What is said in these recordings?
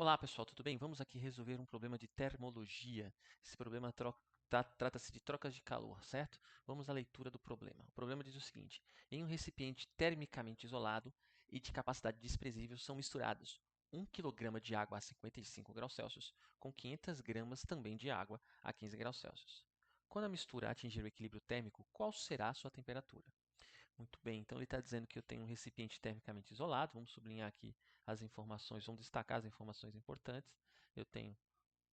Olá pessoal, tudo bem? Vamos aqui resolver um problema de termologia. Esse problema trata-se de trocas de calor, certo? Vamos à leitura do problema. O problema diz o seguinte: em um recipiente termicamente isolado e de capacidade desprezível são misturados 1 kg de água a 55 graus Celsius com 500 gramas também de água a 15 graus Celsius. Quando a mistura atingir o equilíbrio térmico, qual será a sua temperatura? Muito bem, então ele está dizendo que eu tenho um recipiente termicamente isolado. Vamos sublinhar aqui as informações, vamos destacar as informações importantes. Eu tenho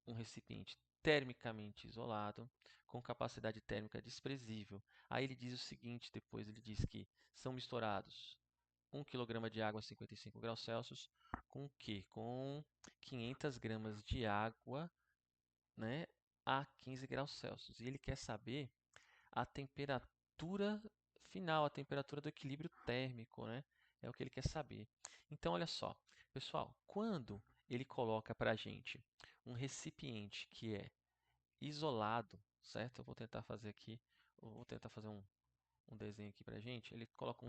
um recipiente termicamente isolado, com capacidade térmica desprezível. Aí ele diz o seguinte, depois ele diz que são misturados 1 kg de água a 55 graus Celsius com o quê? Com 500 gramas de água, né, a 15 graus Celsius. E ele quer saber a temperatura final, a temperatura do equilíbrio térmico, né? É o que ele quer saber. Então, olha só, pessoal, quando ele coloca para a gente um recipiente que é isolado, certo? Eu vou tentar fazer aqui, eu vou tentar fazer um desenho aqui para a gente. Ele coloca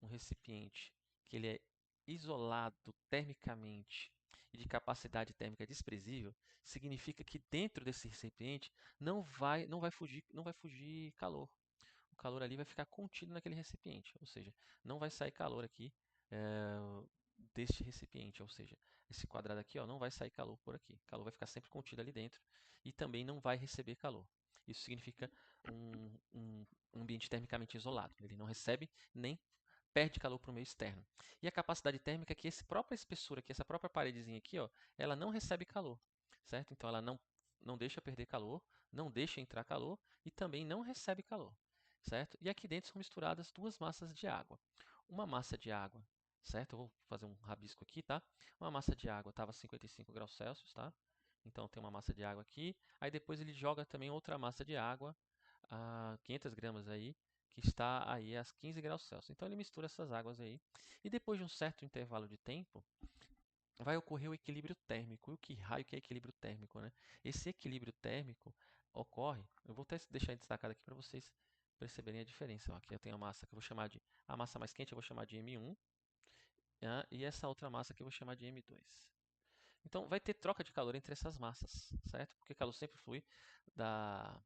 um recipiente que ele é isolado termicamente e de capacidade térmica desprezível, significa que dentro desse recipiente não vai fugir calor. O calor ali vai ficar contido naquele recipiente, ou seja, não vai sair calor aqui deste recipiente, ou seja, esse quadrado aqui ó, não vai sair calor por aqui. O calor vai ficar sempre contido ali dentro e também não vai receber calor. Isso significa um ambiente termicamente isolado. Ele não recebe nem perde calor para o meio externo. E a capacidade térmica é que essa própria espessura aqui, essa própria paredezinha aqui, ó, ela não recebe calor, certo? Então ela não deixa perder calor, não deixa entrar calor e também não recebe calor, certo? E aqui dentro são misturadas duas massas de água. Uma massa de água, certo? Eu vou fazer um rabisco aqui, tá? Uma massa de água estava a 55 graus Celsius, tá? Então tem uma massa de água aqui. Aí depois ele joga também outra massa de água, a 500 gramas aí, que está aí a 15 graus Celsius. Então ele mistura essas águas aí. E depois de um certo intervalo de tempo, vai ocorrer o equilíbrio térmico. E o que raio que é equilíbrio térmico, né? Esse equilíbrio térmico ocorre, eu vou até deixar destacado aqui para vocês perceberem a diferença. Ó, aqui eu tenho a massa que eu vou chamar de, a massa mais quente eu vou chamar de M1, e essa outra massa que eu vou chamar de M2. Então vai ter troca de calor entre essas massas, certo? Porque calor sempre flui da,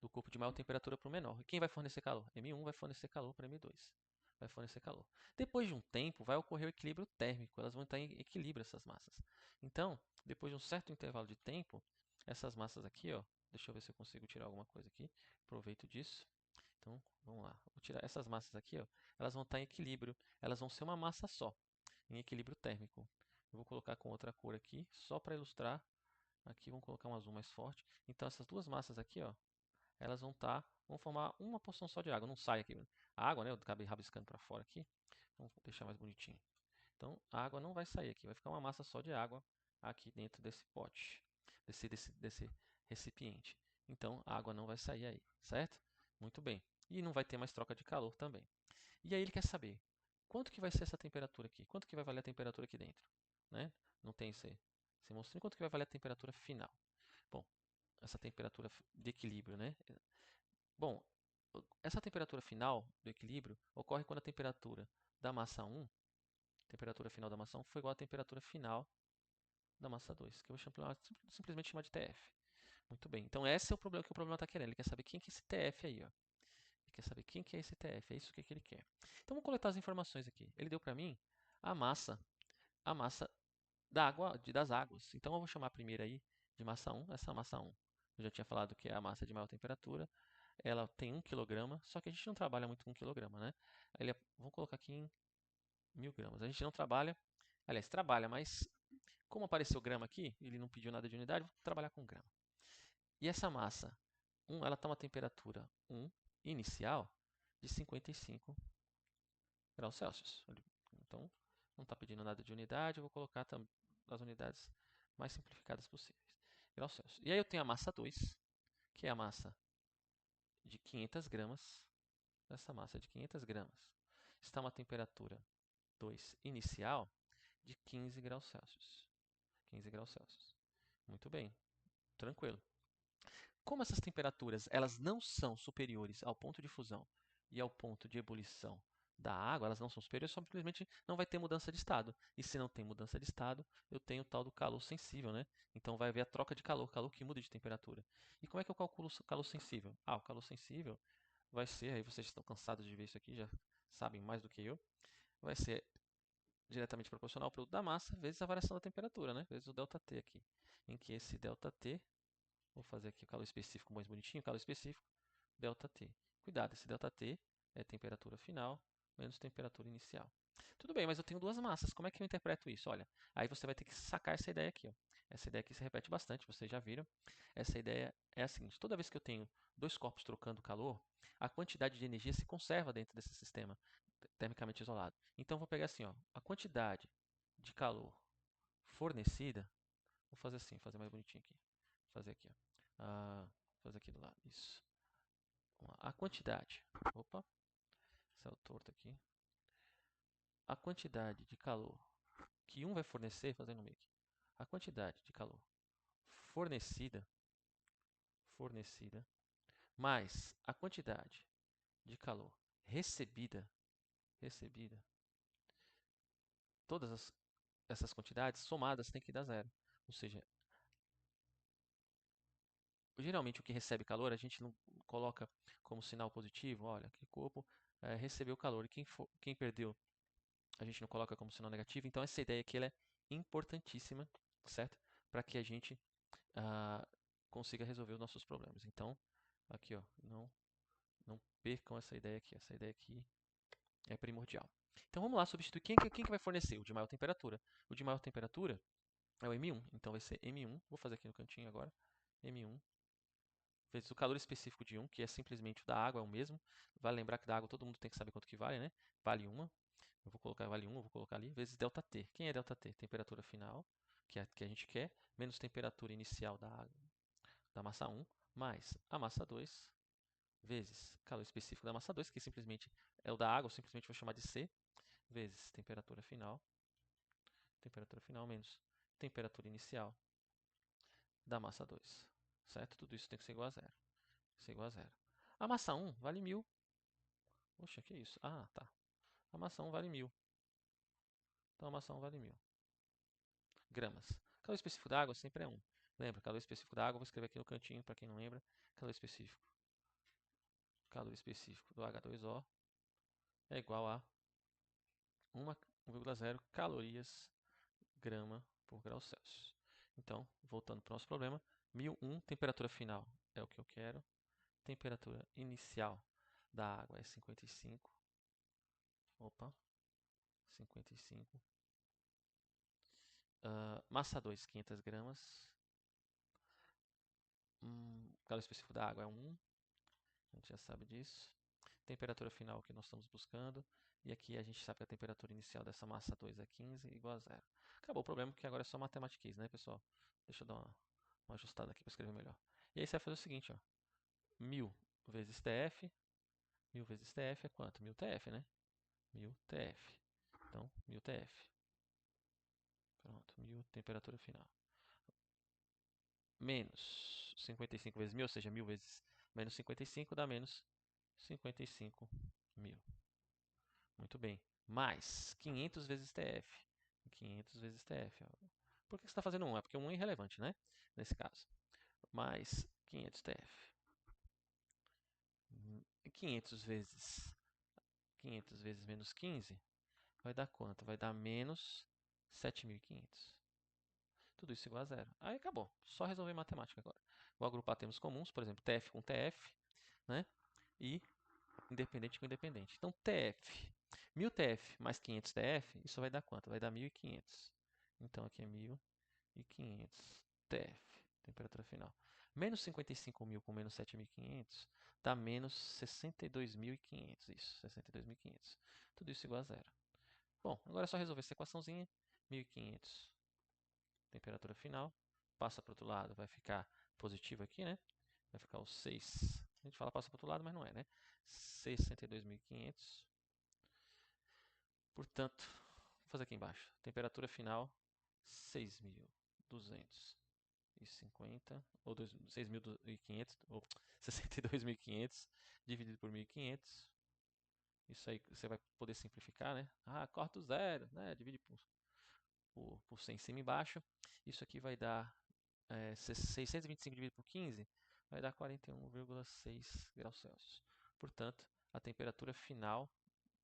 do corpo de maior temperatura para o menor. E quem vai fornecer calor? M1 vai fornecer calor para M2. Vai fornecer calor. Depois de um tempo, vai ocorrer o equilíbrio térmico. Elas vão estar em equilíbrio, essas massas. Então, depois de um certo intervalo de tempo, essas massas aqui, ó, deixa eu ver se eu consigo tirar alguma coisa aqui. Proveito disso. Então, vamos lá. Vou tirar essas massas aqui, ó, elas vão estar em equilíbrio. Elas vão ser uma massa só, em equilíbrio térmico. Eu vou colocar com outra cor aqui, só para ilustrar. Aqui vamos colocar um azul mais forte. Então, essas duas massas aqui, ó, elas vão formar uma porção só de água. Não sai aqui. A água, né? Eu acabei rabiscando para fora aqui. Vamos deixar mais bonitinho. Então, a água não vai sair aqui. Vai ficar uma massa só de água aqui dentro desse pote, desse recipiente. Então, a água não vai sair aí, certo? Muito bem. E não vai ter mais troca de calor também. E aí ele quer saber quanto que vai ser essa temperatura aqui? Quanto que vai valer a temperatura aqui dentro? Né? Não tem esse monstrinho. Quanto que vai valer a temperatura final? Bom, essa temperatura de equilíbrio, né? Bom, essa temperatura final do equilíbrio ocorre quando a temperatura da massa 1, temperatura final da massa 1, foi igual à temperatura final da massa 2, que eu vou simplesmente chamar de TF. Muito bem, então esse é o problema que o problema está querendo. Ele quer saber quem que é esse TF aí, ó. Ele quer saber quem que é esse TF, é isso que ele quer. Então vamos coletar as informações aqui. Ele deu para mim a massa da água, das águas. Então eu vou chamar a primeira aí de massa 1, essa massa 1. Eu já tinha falado que é a massa de maior temperatura. Ela tem 1 kg, só que a gente não trabalha muito com 1 kg, né? Vamos colocar aqui em 1000 gramas. A gente não trabalha, aliás, trabalha, mas como apareceu grama aqui, ele não pediu nada de unidade, vou trabalhar com grama. E essa massa, ela está uma temperatura 1 inicial de 55 graus Celsius. Então, não está pedindo nada de unidade, eu vou colocar as unidades mais simplificadas possíveis. Graus Celsius. E aí eu tenho a massa 2, que é a massa de 500 gramas. Essa massa de 500 gramas está a uma temperatura 2 inicial de 15 graus Celsius. 15 graus Celsius. Muito bem, tranquilo. Como essas temperaturas elas não são superiores ao ponto de fusão e ao ponto de ebulição da água, elas não são superiores, simplesmente não vai ter mudança de estado. E se não tem mudança de estado, eu tenho o tal do calor sensível, né? Então vai haver a troca de calor que muda de temperatura. E como é que eu calculo o calor sensível? Ah, o calor sensível vai ser, aí vocês estão cansados de ver isso aqui, já sabem mais do que eu, vai ser diretamente proporcional ao produto da massa vezes a variação da temperatura, né? Vezes o ΔT aqui. Em que esse ΔT, vou fazer aqui o calor específico mais bonitinho, calor específico, ΔT. Cuidado, esse ΔT é temperatura final menos temperatura inicial. Tudo bem, mas eu tenho duas massas. Como é que eu interpreto isso? Olha, aí você vai ter que sacar essa ideia aqui. Ó. Essa ideia aqui se repete bastante, vocês já viram. Essa ideia é a seguinte: toda vez que eu tenho dois corpos trocando calor, a quantidade de energia se conserva dentro desse sistema termicamente isolado. Então, eu vou pegar assim, ó, a quantidade de calor fornecida. Vou fazer assim, fazer mais bonitinho aqui. Vou fazer aqui, ó. Fazer aqui do lado. Isso. A quantidade. Opa, saiu torto aqui. A quantidade de calor que um vai fornecer, fazendo no meio aqui. A quantidade de calor fornecida, mais a quantidade de calor recebida, todas essas quantidades somadas têm que dar zero. Ou seja, geralmente o que recebe calor a gente não coloca como sinal positivo. Olha, que corpo recebeu calor. E quem perdeu a gente não coloca como sinal negativo. Então essa ideia aqui ela é importantíssima, certo? Para que a gente ah, consiga resolver os nossos problemas. Então, aqui, ó, não percam essa ideia aqui. Essa ideia aqui é primordial. Então vamos lá substituir. Quem que vai fornecer? O de maior temperatura. O de maior temperatura é o M1. Então vai ser M1. Vou fazer aqui no cantinho agora. M1 vezes o calor específico de 1, que é simplesmente o da água, é o mesmo. Vale lembrar que da água todo mundo tem que saber quanto que vale, né? Vale 1. Eu vou colocar vale 1, eu vou colocar ali, vezes ΔT. Quem é ΔT? Temperatura final, que é a que a gente quer, menos temperatura inicial da massa 1, mais a massa 2, vezes calor específico da massa 2, que simplesmente é o da água, eu simplesmente vou chamar de C, vezes temperatura final menos temperatura inicial da massa 2. Certo? Tudo isso tem que ser igual a zero. Ser igual a zero. A massa 1 vale 1000. Poxa, que isso? Ah, tá. A massa 1 vale 1000. Então a massa 1 vale 1000 gramas. Calor específico da água sempre é 1. Lembra, calor específico da água, vou escrever aqui no cantinho para quem não lembra. Calor específico. Calor específico do H2O é igual a 1,0 calorias grama por grau Celsius. Então, voltando para o nosso problema, 1001, temperatura final é o que eu quero. Temperatura inicial da água é 55. Opa, 55. Massa 2, 500 gramas. Calor específico da água é 1. A gente já sabe disso. Temperatura final que nós estamos buscando. E aqui a gente sabe que a temperatura inicial dessa massa 2 é 15 igual a zero. Acabou o problema, porque agora é só matemática, né, pessoal? Deixa eu dar uma ajustada aqui para escrever melhor. E aí você vai fazer o seguinte, ó. 1000 vezes TF. 1000 vezes TF é quanto? 1000 TF, né? 1000 TF. Então, 1000 TF. Pronto, 1000 temperatura final. Menos 55 vezes 1000, ou seja, 1000 vezes menos 55 dá menos 55.000. Muito bem. Mais 500 vezes TF. 500 vezes TF. Ó. Por que você está fazendo 1? É porque 1 é irrelevante, né? Nesse caso. Mais 500 TF. 500 vezes menos 15 vai dar quanto? Vai dar menos 7.500. Tudo isso igual a zero. Aí acabou. Só resolver matemática agora. Vou agrupar termos comuns, por exemplo, TF com TF, né? E independente com independente. Então, TF. 1000 TF mais 500 TF, isso vai dar quanto? Vai dar 1500. Então, aqui é 1500 TF, temperatura final. Menos 55.000 com menos 7.500 dá menos 62.500. Isso, 62.500. Tudo isso igual a zero. Bom, agora é só resolver essa equaçãozinha. 1500, temperatura final. Passa para o outro lado, vai ficar positivo aqui, né? Vai ficar o 6. A gente fala passa para o outro lado, mas não é, né? 62.500. Portanto, vou fazer aqui embaixo. Temperatura final, 6.250, ou 6.500, ou 62.500, dividido por 1.500. Isso aí você vai poder simplificar, né? Ah, corta o zero, né? Divide por 100 em cima e embaixo. Isso aqui vai dar 625 dividido por 15, vai dar 41,6 graus Celsius. Portanto, a temperatura final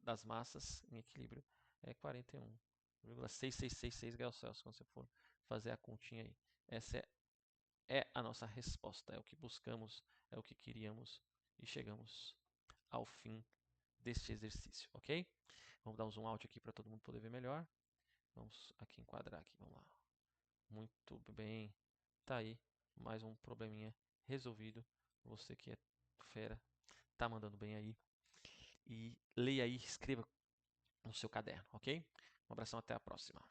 das massas em equilíbrio é 41,6666 graus Celsius, quando você for fazer a continha aí. Essa é a nossa resposta, é o que buscamos, é o que queríamos e chegamos ao fim deste exercício, ok? Vamos dar um zoom out aqui para todo mundo poder ver melhor. Vamos aqui enquadrar aqui, vamos lá. Muito bem, tá aí mais um probleminha resolvido. Você que é fera, tá mandando bem aí. E leia aí, escreva no seu caderno, ok? Um abração, até a próxima.